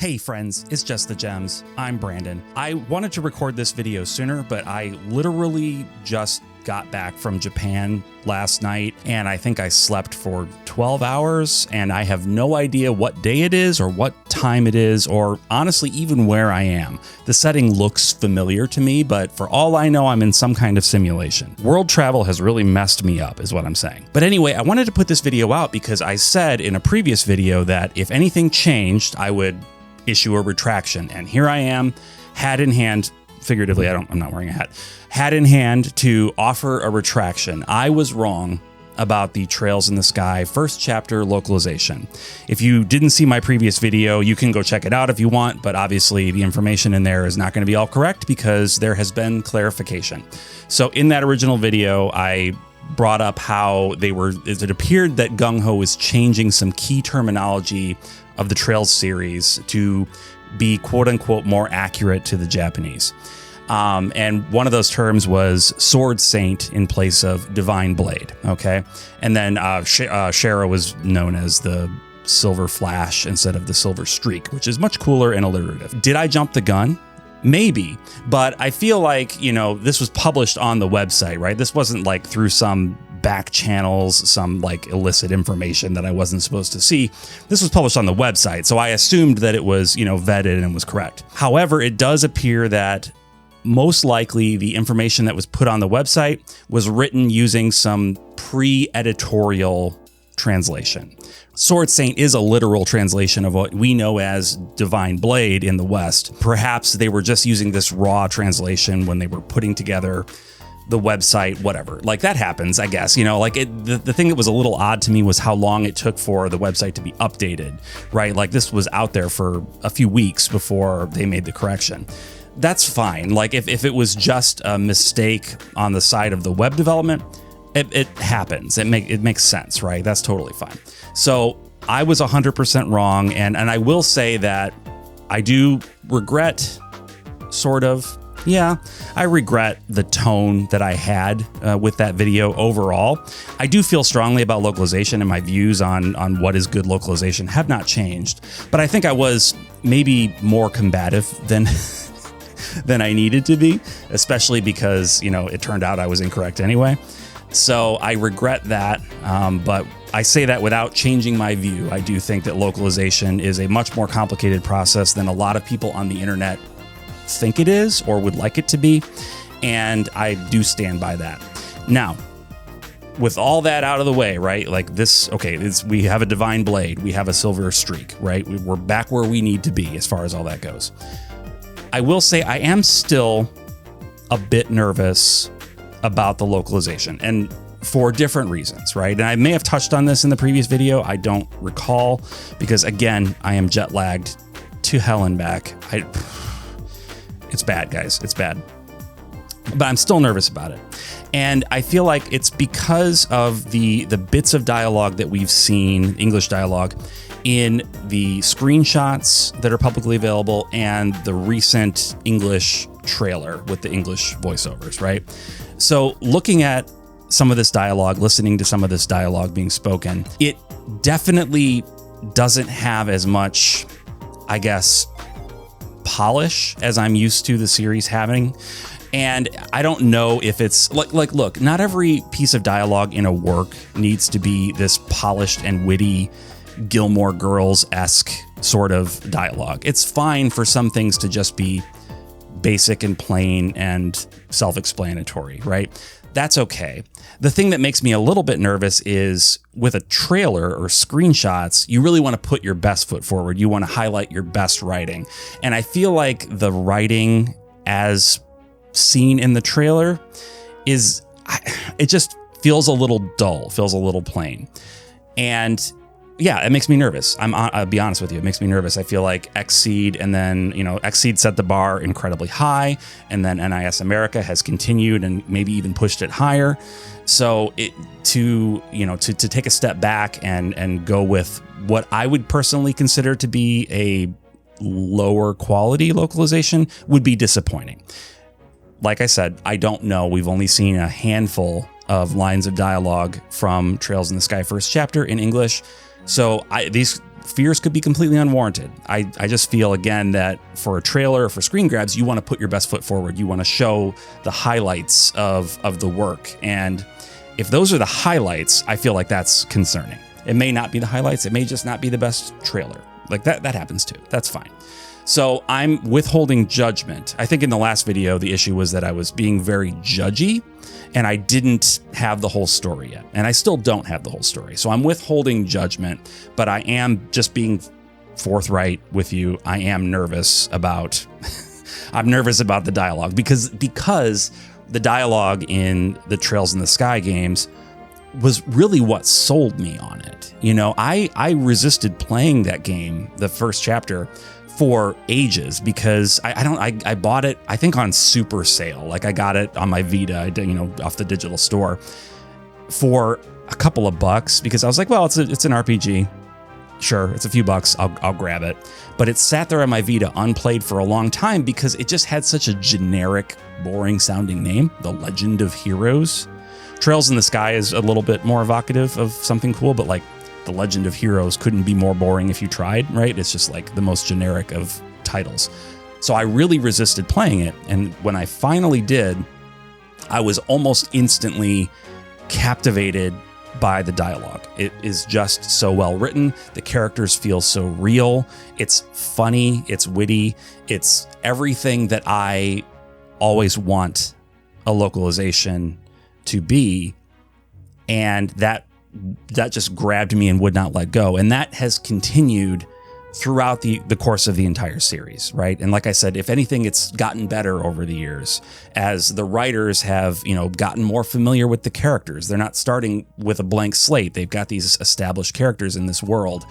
Hey friends, it's Just the Gems. I'm Brandon. I wanted to record this video sooner, but I literally just got back from Japan last night, and I think I slept for 12 hours, and I have no idea what day it is or what time it is, or honestly even where I am. The setting looks familiar to me, but for all I know, I'm in some kind of simulation. World travel has really messed me up, is what I'm saying. But anyway, I wanted to put this video out because I said in a previous video that if anything changed, I would issue a retraction. And here I am, hat in hand, figuratively, I'm not wearing a hat in hand to offer a retraction. I was wrong about the Trails in the Sky first chapter localization. If you didn't see my previous video, you can go check it out if you want, but obviously the information in there is not going to be all correct because there has been clarification. So in that original video, I brought up how it appeared that Gung Ho is changing some key terminology of the Trails series to be quote unquote more accurate to the Japanese. And one of those terms was Sword Saint in place of Divine Blade. Okay. And then Shara was known as the Silver Flash instead of the Silver Streak, which is much cooler and alliterative. Did I jump the gun? Maybe, but I feel like, this was published on the website, right? This wasn't like through some back channels, some like illicit information that I wasn't supposed to see. This was published on the website, so I assumed that it was, vetted and was correct. However, it does appear that most likely the information that was put on the website was written using some pre-editorial translation. Sword Saint is a literal translation of what we know as Divine Blade in the West. Perhaps they were just using this raw translation when they were putting together the website, whatever. Like that happens, I guess. The thing that was a little odd to me was how long it took for the website to be updated, right? Like this was out there for a few weeks before they made the correction. That's fine. Like if it was just a mistake on the side of the web development, it happens. It makes sense, right? That's totally fine. So I was 100% wrong. And I will say that I do regret, sort of. Yeah, I regret the tone that I had with that video overall. I do feel strongly about localization, and my views on what is good localization have not changed. But I think I was maybe more combative than than I needed to be, especially because, it turned out I was incorrect anyway. So I regret that, but I say that without changing my view. I do think that localization is a much more complicated process than a lot of people on the internet think it is or would like it to be, and I do stand by that. Now, with all that out of the way, right? Like this, okay, we have a Divine Blade, we have a Silver Streak, right? We're back where we need to be as far as all that goes. I will say I am still a bit nervous about the localization, and for different reasons, right? And I may have touched on this in the previous video. I don't recall because, again, I am jet lagged to hell and back. It's bad, guys. It's bad. But I'm still nervous about it. And I feel like it's because of the bits of dialogue that we've seen, English dialogue, in the screenshots that are publicly available and the recent English trailer with the English voiceovers, right? So looking at some of this dialogue, listening to some of this dialogue being spoken, it definitely doesn't have as much, I guess, polish as I'm used to the series having. And I don't know if it's like, look, not every piece of dialogue in a work needs to be this polished and witty Gilmore Girls-esque sort of dialogue. It's fine for some things to just be basic and plain and self-explanatory, right? That's okay. The thing that makes me a little bit nervous is with a trailer or screenshots, you really want to put your best foot forward. You want to highlight your best writing. And I feel like the writing as seen in the trailer it just feels a little dull, feels a little plain. And yeah, it makes me nervous. I'll be honest with you. It makes me nervous. I feel like Xseed and then, Xseed set the bar incredibly high, and then NIS America has continued and maybe even pushed it higher. So to take a step back and go with what I would personally consider to be a lower quality localization would be disappointing. Like I said, I don't know. We've only seen a handful of lines of dialogue from Trails in the Sky first chapter in English. So these fears could be completely unwarranted. I just feel, again, that for a trailer or for screen grabs, you want to put your best foot forward. You want to show the highlights of the work. And if those are the highlights, I feel like that's concerning. It may not be the highlights. It may just not be the best trailer. Like that happens too. That's fine. So I'm withholding judgment. I think in the last video, the issue was that I was being very judgy and I didn't have the whole story yet. And I still don't have the whole story. So I'm withholding judgment, but I am just being forthright with you. I am nervous about, I'm nervous about the dialogue because the dialogue in the Trails in the Sky games was really what sold me on it. You know, I resisted playing that game, the first chapter, for ages because I bought it, I think, on super sale. Like I got it on my Vita, off the digital store for a couple of bucks because I was like, well, it's an RPG. Sure, it's a few bucks. I'll grab it. But it sat there on my Vita unplayed for a long time because it just had such a generic, boring sounding name, The Legend of Heroes. Trails in the Sky is a little bit more evocative of something cool, but like The Legend of Heroes couldn't be more boring if you tried, right? It's just like the most generic of titles. So I really resisted playing it. And when I finally did, I was almost instantly captivated by the dialogue. It is just so well written. The characters feel so real. It's funny. It's witty. It's everything that I always want a localization to be. And that just grabbed me and would not let go. And that has continued throughout the course of the entire series, right? And like I said, if anything, it's gotten better over the years as the writers have, gotten more familiar with the characters. They're not starting with a blank slate. They've got these established characters in this world,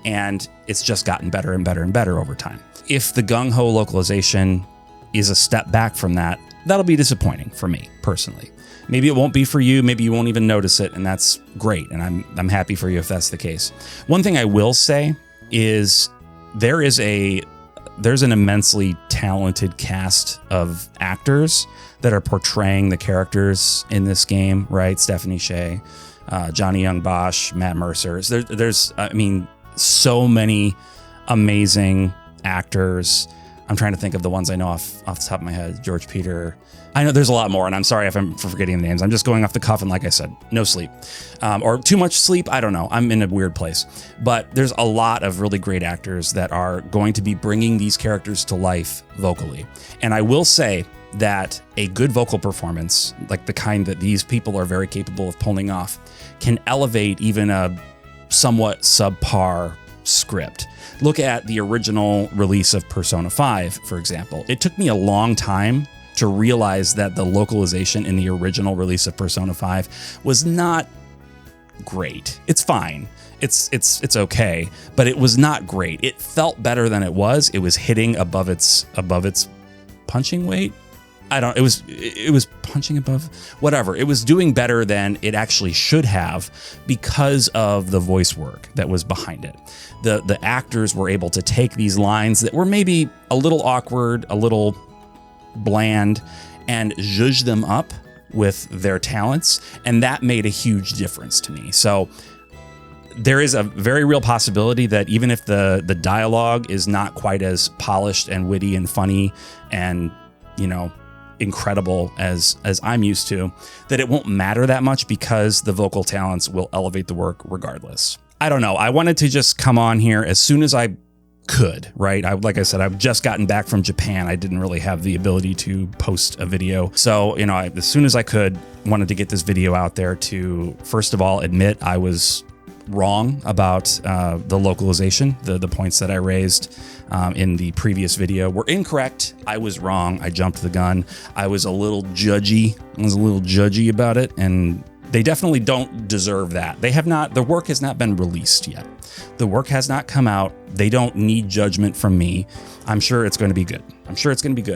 and it's just gotten better and better and better over time. If the gung-ho localization is a step back from that, that'll be disappointing for me personally. Maybe it won't be for you. Maybe you won't even notice it, and that's great. And I'm happy for you if that's the case. One thing I will say is there's an immensely talented cast of actors that are portraying the characters in this game, right? Stephanie Shea, Johnny Young Bosch, Matt Mercer. There's so many amazing actors. I'm trying to think of the ones I know off the top of my head. George Peter. I know there's a lot more, and I'm sorry if I'm forgetting the names. I'm just going off the cuff, and like I said, no sleep. Or too much sleep, I don't know. I'm in a weird place. But there's a lot of really great actors that are going to be bringing these characters to life vocally. And I will say that a good vocal performance, like the kind that these people are very capable of pulling off, can elevate even a somewhat subpar script. Look at the original release of Persona 5, for example. It took me a long time to realize that the localization in the original release of Persona 5 was not great. It's fine. It's okay, but it was not great. It felt better than it was. It was hitting above its punching weight. It was punching above, whatever. It was doing better than it actually should have because of the voice work that was behind it. The actors were able to take these lines that were maybe a little awkward, a little bland, and zhuzh them up with their talents, and that made a huge difference to me. So there is a very real possibility that even if the dialogue is not quite as polished and witty and funny and incredible as I'm used to, that it won't matter that much because the vocal talents will elevate the work regardless. I don't know. I wanted to just come on here as soon as I could, right? Like I said, I've just gotten back from Japan. I didn't really have the ability to post a video. So, as soon as I could, wanted to get this video out there to, first of all, admit I was wrong about the localization. The points that I raised in the previous video were incorrect. I was wrong. I jumped the gun. I was a little judgy. About it, and they definitely don't deserve that. The work has not been released yet. The work has not come out. They don't need judgment from me. I'm sure it's going to be good.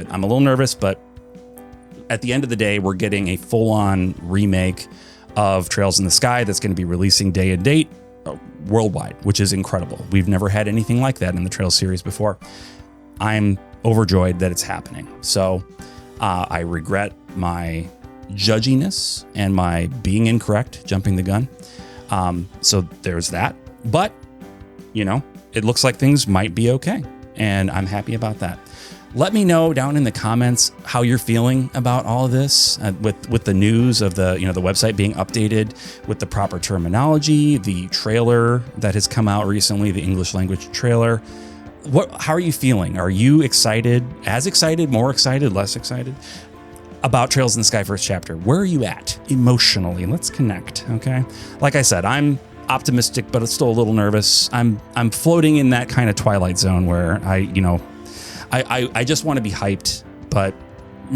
I'm a little nervous, but at the end of the day, we're getting a full-on remake of Trails in the Sky that's going to be releasing day and date worldwide, which is incredible. We've never had anything like that in the Trails series before. I'm overjoyed that it's happening. So I regret my judginess and my being incorrect, jumping the gun. So there's that. But, it looks like things might be okay. And I'm happy about that. Let me know down in the comments how you're feeling about all of this with the news of the website being updated with the proper terminology, the trailer that has come out recently, the English language trailer. How are you feeling? Are you excited, as excited, more excited, less excited about Trails in the Sky First Chapter? Where are you at emotionally? Let's connect, okay? Like I said, I'm optimistic, but it's still a little nervous. I'm floating in that kind of twilight zone where I just want to be hyped, but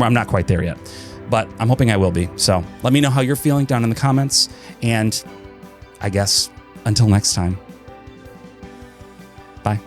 I'm not quite there yet. But I'm hoping I will be. So let me know how you're feeling down in the comments. And I guess until next time, bye.